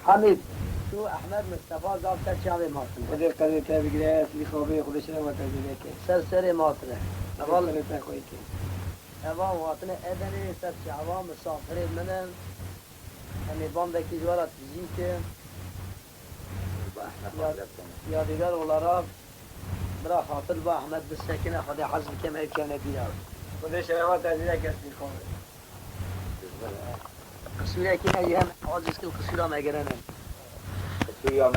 حمید تو احمد مصطفی زابطه چاوی ماتن خودی قدر تا بگیره لی خوابه خودش رو متوجه که سر ماتنه اول تا خوی که اول ماتنه ادنی سر چاوا مسافر منن همی بام دکی جوارا تیجی که یا دیگر اولارا برا خاطر با احمد بسکنه خدا حزم کم کنه بیار خودش رو متوجه که لی خوابه قصوره که نگیرن آزیز که قصوره مگرنن قصوره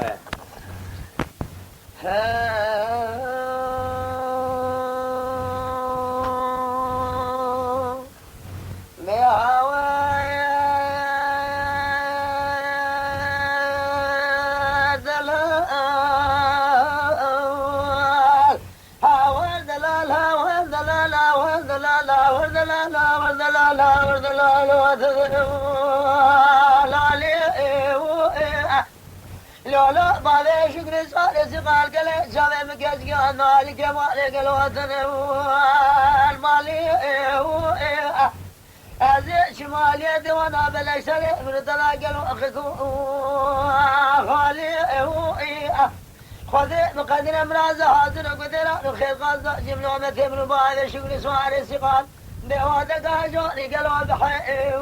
ما لا بعد شكر صار سقال قال جاب مكاس قال مالك مالك الوطن المالي هذا شمالي دوانا بلشر من تلاقل اخكو خالي خذ مقدر امراض حاضر قدر خير قاصد جمله مثل بعد شكر صار سقال دوانا قال جوني قالوا بحي